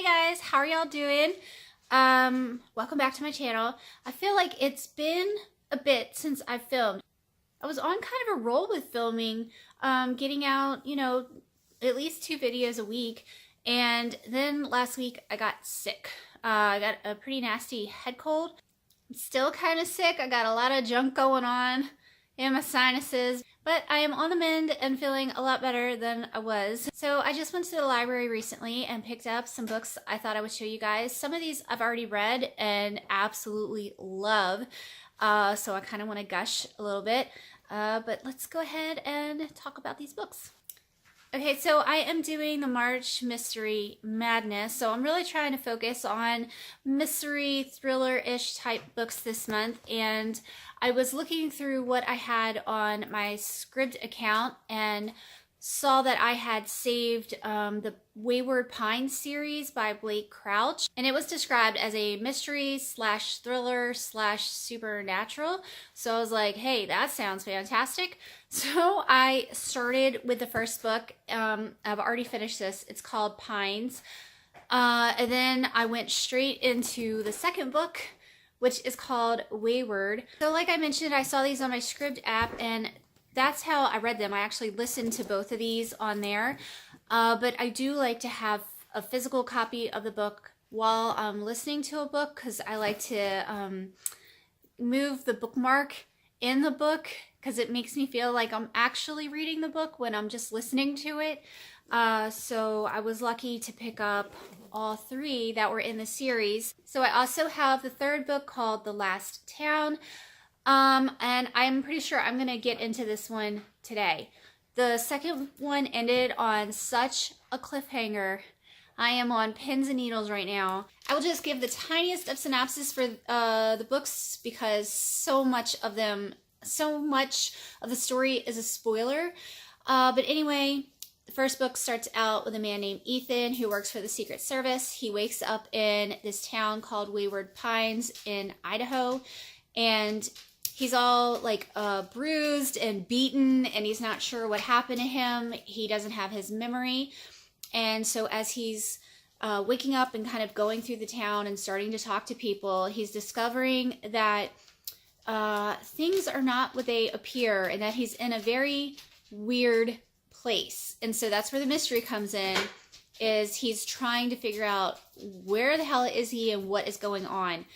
Hey guys, how are y'all doing? Welcome back to my channel. I feel like it's been a bit since I filmed. I was on kind of a roll with filming, getting out, at least 2 videos a week. And then last week I got sick. I got a pretty nasty head cold. I'm still kind of sick. I got a lot of junk going on in my sinuses, but I am on the mend and feeling a lot better than I was. So I just went to the library recently and picked up some books I thought I would show you guys. Some of these I've already read and absolutely love, so I kind of want to gush a little bit, but let's go ahead and talk about these books. Okay, so I am doing the March Mystery Madness, so I'm really trying to focus on mystery, thriller-ish type books this month, and I was looking through what I had on my Scribd account and saw that I had saved the Wayward Pines series by Blake Crouch, and it was described as a mystery slash thriller slash supernatural. So I was like, hey, that sounds fantastic. So I started with the first book. I've already finished this. It's called Pines. And then I went straight into the second book, which is called Wayward. So like I mentioned, I saw these on my Scribd app, and that's how I read them. I actually listened to both of these on there, but I do like to have a physical copy of the book while I'm listening to a book, because I like to move the bookmark in the book, because it makes me feel like I'm actually reading the book when I'm just listening to it. So I was lucky to pick up all 3 that were in the series. So I also have the third book called The Last Town. And I'm pretty sure I'm gonna get into this one today. The second one ended on such a cliffhanger. I am on pins and needles right now. I will just give the tiniest of synopsis for the books, because so much of the story is a spoiler. But anyway, the first book starts out with a man named Ethan who works for the Secret Service. He wakes up in this town called Wayward Pines in Idaho, and he's all like bruised and beaten, and he's not sure what happened to him. He doesn't have his memory. And so as he's waking up and kind of going through the town and starting to talk to people, he's discovering that things are not what they appear, and that he's in a very weird place. And so that's where the mystery comes in, is he's trying to figure out where the hell is he and what is going on.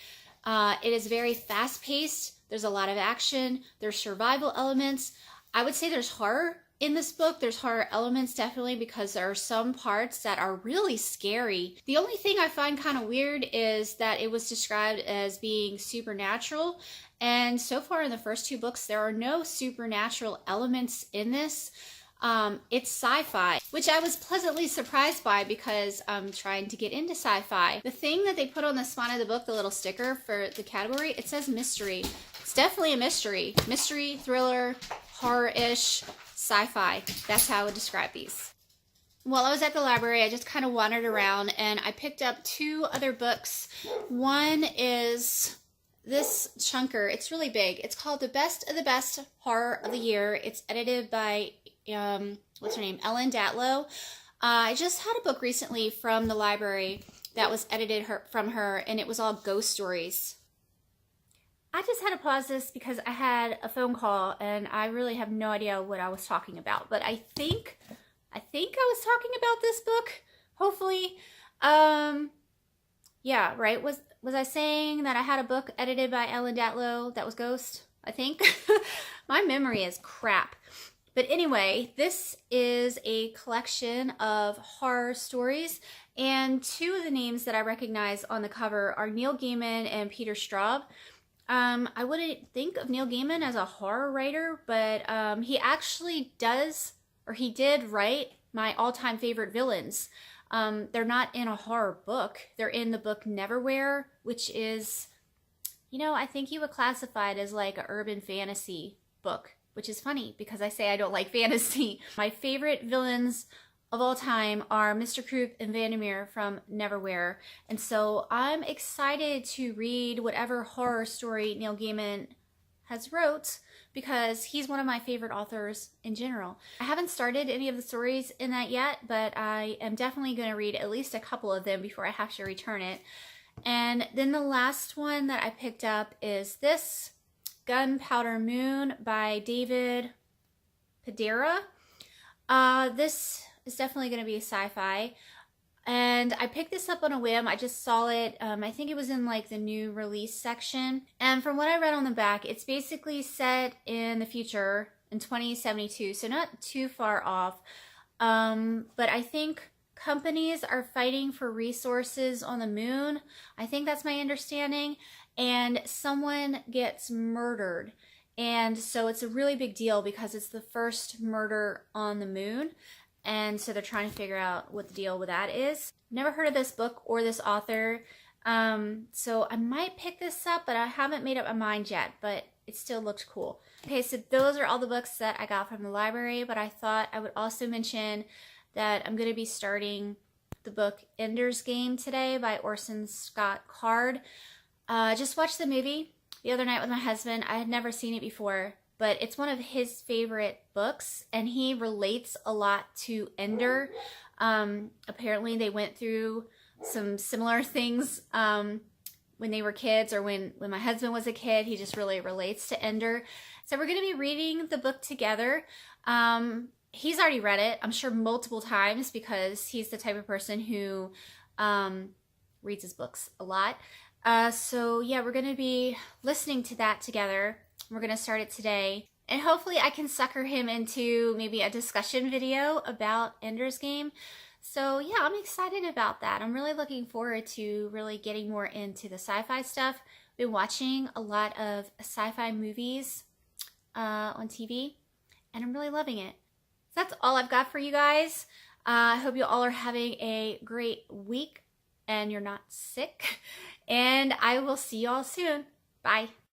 It is very fast-paced. There's a lot of action. There's survival elements. I would say there's horror in this book. There's horror elements, definitely, because there are some parts that are really scary. The only thing I find kind of weird is that it was described as being supernatural. And so far in the first 2 books, there are no supernatural elements in this. It's sci-fi, which I was pleasantly surprised by, because I'm trying to get into sci-fi. The thing that they put on the spine of the book, the little sticker for the category, it says mystery. It's definitely a mystery. Mystery, thriller, horror-ish, sci-fi. That's how I would describe these. While I was at the library, I just kind of wandered around, and I picked up 2 other books. One is this chunker. It's really big. It's called The Best of the Best Horror of the Year. It's edited by what's her name? Ellen Datlow. I just had a book recently from the library that was edited from her, and it was all ghost stories. I just had to pause this because I had a phone call, and I really have no idea what I was talking about, but I think I was talking about this book, hopefully. Yeah, right? Was I saying that I had a book edited by Ellen Datlow that was Ghost? I think. My memory is crap. But anyway, this is a collection of horror stories, and 2 of the names that I recognize on the cover are Neil Gaiman and Peter Straub. I wouldn't think of Neil Gaiman as a horror writer, but he actually does, or he did write my all-time favorite villains. They're not in a horror book. They're in the book Neverwhere, which is, I think you would classify it as like an urban fantasy book, which is funny because I say I don't like fantasy. My favorite villains of all time are Mr. Croup and Vandermeer from Neverwhere. And so I'm excited to read whatever horror story Neil Gaiman has wrote, because he's one of my favorite authors in general. I haven't started any of the stories in that yet, but I am definitely going to read at least a couple of them before I have to return it. And then the last one that I picked up is this, Gunpowder Moon by David Padera. This is definitely going to be a sci-fi. And I picked this up on a whim. I just saw it. I think it was in like the new release section. And from what I read on the back, it's basically set in the future in 2072. So not too far off. But I think companies are fighting for resources on the moon. I think that's my understanding. And someone gets murdered. And so it's a really big deal because it's the first murder on the moon. And so they're trying to figure out what the deal with that is. Never heard of this book or this author. So I might pick this up, but I haven't made up my mind yet, but it still looked cool. Okay, so those are all the books that I got from the library, but I thought I would also mention that I'm going to be starting the book Ender's Game today by Orson Scott Card. Just watched the movie the other night with my husband. I had never seen it before, but it's one of his favorite books, and he relates a lot to Ender. Apparently they went through some similar things when they were kids, or when my husband was a kid. He just really relates to Ender. So we're going to be reading the book together. He's already read it, I'm sure, multiple times, because he's the type of person who reads his books a lot. So yeah, we're going to be listening to that together. We're going to start it today, and hopefully I can sucker him into maybe a discussion video about Ender's Game. So yeah, I'm excited about that. I'm really looking forward to really getting more into the sci-fi stuff. Been watching a lot of sci-fi movies on TV, and I'm really loving it. So that's all I've got for you guys. I hope you all are having a great week and you're not sick, and I will see you all soon. Bye.